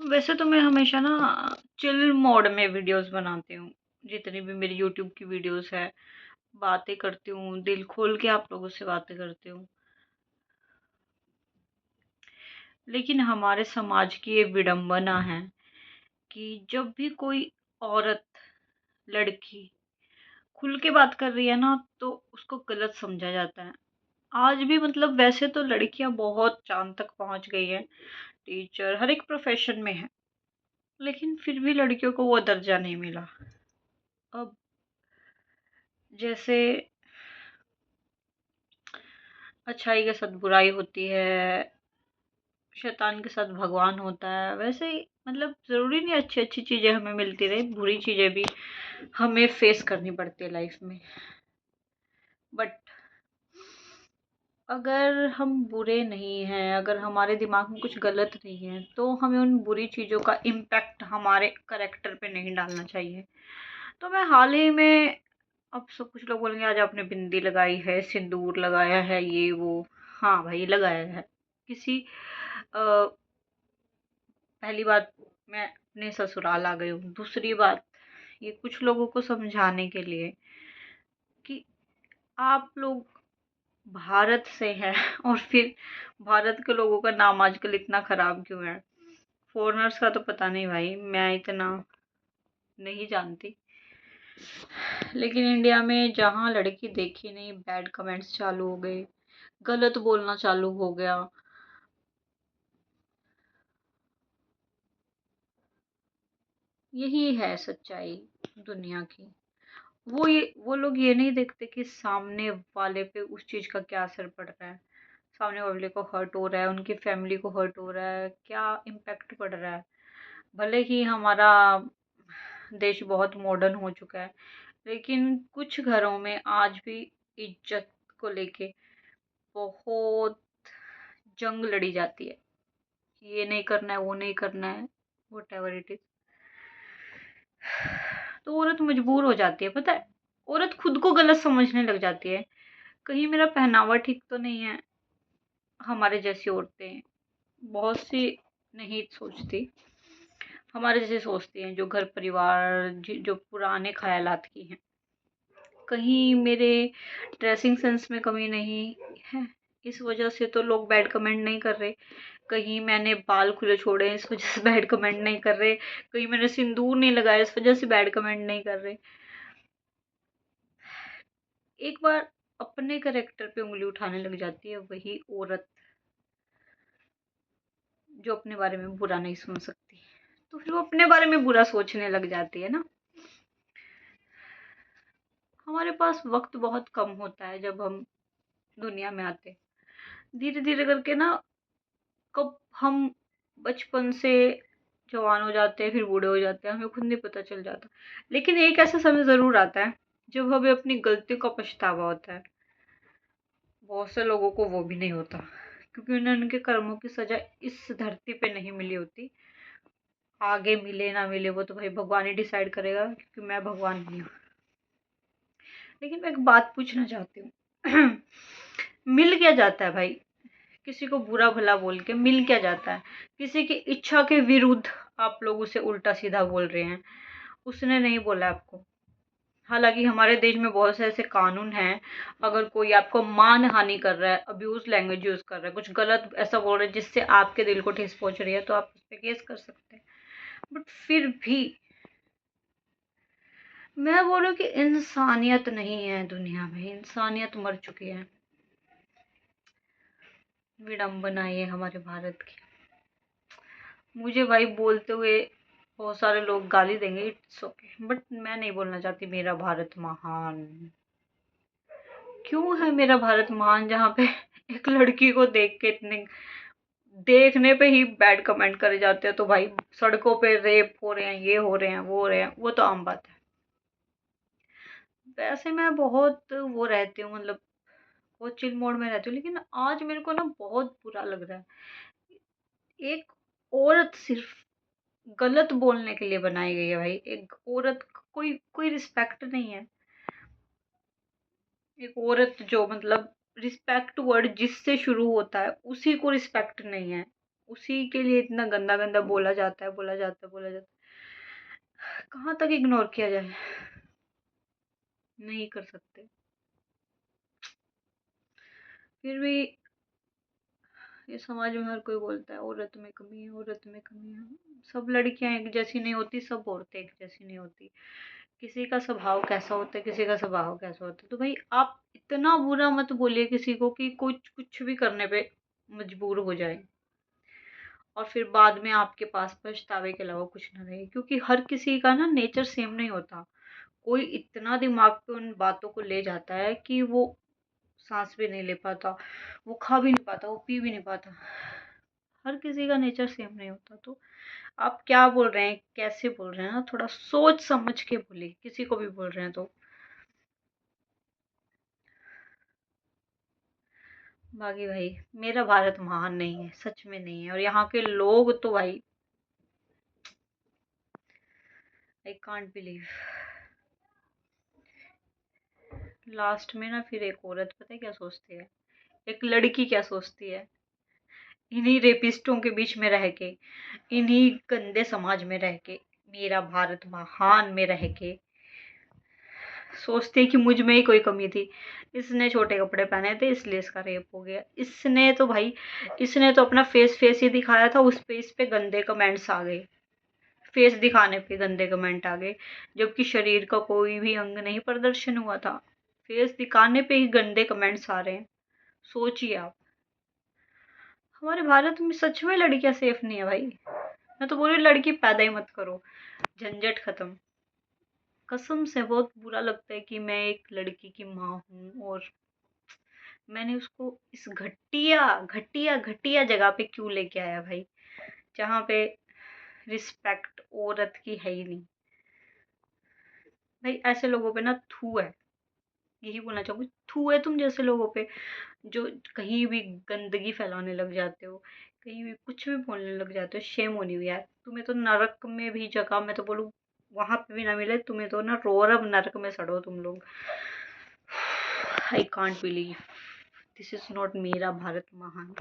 वैसे तो मैं हमेशा ना चिल मोड में वीडियोस बनाती हूँ। जितनी भी मेरी यूट्यूब की वीडियोस है, बातें करती हूँ, दिल खोल के आप लोगों से बातें करती हूँ। लेकिन हमारे समाज की ये विडंबना है कि जब भी कोई औरत, लड़की खुल के बात कर रही है ना, तो उसको गलत समझा जाता है। आज भी मतलब वैसे तो लड़कियां बहुत चांद तक पहुंच गई हैं, टीचर हर एक प्रोफेशन में है, लेकिन फिर भी लड़कियों को वो दर्जा नहीं मिला। अब जैसे अच्छाई के साथ बुराई होती है, शैतान के साथ भगवान होता है, वैसे ही मतलब ज़रूरी नहीं अच्छी अच्छी चीज़ें हमें मिलती रहे, बुरी चीज़ें भी हमें फेस करनी पड़ती है लाइफ में। बट अगर हम बुरे नहीं हैं, अगर हमारे दिमाग में कुछ गलत नहीं है, तो हमें उन बुरी चीज़ों का इम्पैक्ट हमारे करेक्टर पे नहीं डालना चाहिए। तो मैं हाल ही में, अब सब कुछ लोग बोलेंगे आज आपने बिंदी लगाई है, सिंदूर लगाया है, ये वो। हाँ भाई, लगाया है। किसी पहली बात, मैं अपने ससुराल आ गई हूँ। दूसरी बात, ये कुछ लोगों को समझाने के लिए कि आप लोग भारत से हैं और फिर भारत के लोगों का नाम आजकल इतना खराब क्यों है। फॉरेनर्स का तो पता नहीं भाई, मैं इतना नहीं जानती। लेकिन इंडिया में जहाँ लड़की देखी नहीं, बैड कमेंट्स चालू हो गए, गलत बोलना चालू हो गया। यही है सच्चाई दुनिया की। वो लोग ये नहीं देखते कि सामने वाले पे उस चीज का क्या असर पड़ रहा है, सामने वाले को हर्ट हो रहा है, उनकी फैमिली को हर्ट हो रहा है, क्या इम्पैक्ट पड़ रहा है। भले ही हमारा देश बहुत मॉडर्न हो चुका है, लेकिन कुछ घरों में आज भी इज्जत को लेके बहुत जंग लड़ी जाती है। ये नहीं करना है, वो नहीं करना है, whatever it is। तो औरत मजबूर हो जाती है, पता है। औरत खुद को गलत समझने लग जाती है, कहीं मेरा पहनावा ठीक तो नहीं है। हमारे जैसी औरतें बहुत सी नहीं सोचती, हमारे जैसे सोचती हैं, जो घर परिवार जो पुराने ख्यालात की हैं। कहीं मेरे ड्रेसिंग सेंस में कमी नहीं है, इस वजह से तो लोग बैड कमेंट नहीं कर रहे। कहीं मैंने बाल खुले छोड़े हैं, इस वजह से बैड कमेंट नहीं कर रहे। कहीं मैंने सिंदूर नहीं लगाया, इस वजह से बैड कमेंट नहीं कर रहे। एक बार अपने करेक्टर पे उंगली उठाने लग जाती है वही औरत, जो अपने बारे में बुरा नहीं सुन सकती, तो फिर वो अपने बारे में बुरा सोचने लग जाती है ना। हमारे पास वक्त बहुत कम होता है जब हम दुनिया में आते हैं। धीरे धीरे करके ना, कब हम बचपन से जवान हो जाते हैं, फिर बूढ़े हो जाते हैं, हमें खुद नहीं पता चल जाता। लेकिन एक ऐसा समय जरूर आता है जब हमें अपनी गलतियों का पछतावा होता है। बहुत से लोगों को वो भी नहीं होता, क्योंकि उन्हें उनके कर्मों की सजा इस धरती पे नहीं मिली होती। आगे मिले ना मिले वो तो भाई भगवान ही डिसाइड करेगा, क्योंकि मैं भगवान नहीं हूँ। लेकिन मैं एक बात पूछना चाहती हूँ मिल क्या जाता है भाई, किसी को बुरा भला बोल के मिल क्या जाता है। किसी की इच्छा के विरुद्ध आप लोग उसे उल्टा सीधा बोल रहे हैं, उसने नहीं बोला आपको। हालांकि हमारे देश में बहुत से ऐसे कानून हैं, अगर कोई आपको मान हानि कर रहा है, अब्यूज लैंग्वेज यूज कर रहा है, कुछ गलत ऐसा बोल रहा है जिससे आपके दिल को ठेस पहुंच रही है, तो आप उस पर केस कर सकते हैं। बट फिर भी मैं बोलूं कि इंसानियत नहीं है दुनिया में, इंसानियत मर चुकी है। विडंबना ये हमारे भारत की। मुझे भाई बोलते हुए बहुत सारे लोग गाली देंगे, इट्स ओके, बट मैं नहीं बोलना चाहती मेरा भारत महान। क्यों है मेरा भारत महान, जहाँ पे एक लड़की को देख के इतने, देखने पे ही बैड कमेंट करे जाते हैं। तो भाई सड़कों पे रेप हो रहे हैं, ये हो रहे हैं, वो हो रहे हैं, वो तो आम बात है। वैसे मैं बहुत वो रहती हूँ, मतलब बहुत चिल मोड में रहती हूँ, लेकिन आज मेरे को ना बहुत बुरा लग रहा है। एक औरत सिर्फ गलत बोलने के लिए बनाई गई है भाई। एक औरत कोई कोई रिस्पेक्ट नहीं है। एक औरत जो मतलब रिस्पेक्ट वर्ड जिससे शुरू होता है, उसी को रिस्पेक्ट नहीं है। उसी के लिए इतना गंदा गंदा बोला जाता है, बोला जाता है, बोला जाता है। कहाँ तक इग्नोर किया जाए? नहीं कर सकते। फिर भी ये समाज में हर कोई बोलता है औरत में कमी है, औरत में कमी है। सब लड़कियां एक जैसी नहीं होती, सब औरतें एक जैसी नहीं होती। किसी का स्वभाव कैसा होता है, किसी का स्वभाव कैसा होता है। तो भाई आप इतना बुरा मत बोलिए किसी को कि कुछ कुछ भी करने पे मजबूर हो जाए और फिर बाद में आपके पास पछतावे के अलावा कुछ ना रहे, क्योंकि हर किसी का ना नेचर सेम नहीं होता। कोई इतना दिमाग पे उन बातों को ले जाता है कि वो सांस भी नहीं ले पाता, वो खा भी नहीं पाता, वो पी भी नहीं पाता। हर किसी का नेचर सेम नहीं होता। तो आप क्या बोल रहे हैं, कैसे बोल रहे हैं ना, थोड़ा सोच समझ के बोलिए किसी को भी बोल रहे हैं तो। बाकी भाई मेरा भारत महान नहीं है, सच में नहीं है। और यहाँ के लोग तो भाई आई कांट बिलीव। लास्ट में ना फिर एक औरत पता है क्या सोचती है, एक लड़की क्या सोचती है, इन्हीं रेपिस्टों के बीच में रह के, इन्हीं गंदे समाज में रह के, मेरा भारत महान में रह के सोचती है कि मुझ में ही कोई कमी थी। इसने छोटे कपड़े पहने थे इसलिए इसका रेप हो गया। इसने तो भाई, इसने तो अपना फेस फेस ही दिखाया था, उस पे इस पे गंदे कमेंट्स आ गए। फेस दिखाने पे गंदे कमेंट आ गए, जबकि शरीर का कोई भी अंग नहीं प्रदर्शन हुआ था। फेस दिखाने पे ही गंदे कमेंट्स आ रहे हैं। सोचिए आप। हमारे भारत में सच में लड़कियां सेफ नहीं है भाई। मैं तो बोल रही हूँ, लड़की पैदा ही मत करो, झंझट खत्म। कसम से बहुत बुरा लगता है कि मैं एक लड़की की माँ हूँ और मैंने उसको इस घटिया घटिया घटिया जगह पे क्यों लेके आया भाई, जहाँ पे रिस्पेक्ट औरत की है ही नहीं। भाई ऐसे लोगों पे ना थू है, यही बोलना चाहूंगी, थू है तुम जैसे लोगों पे, जो कहीं भी गंदगी फैलाने लग जाते हो, कहीं भी कुछ भी बोलने लग जाते हो। शेम होनी हुई यार, तुम्हें तो नरक में भी जगह, मैं तो बोलूँ वहां पे भी ना मिले तुम्हें, तो ना रोरब नरक में सड़ो तुम लोग। I can't believe this is not मेरा भारत महान।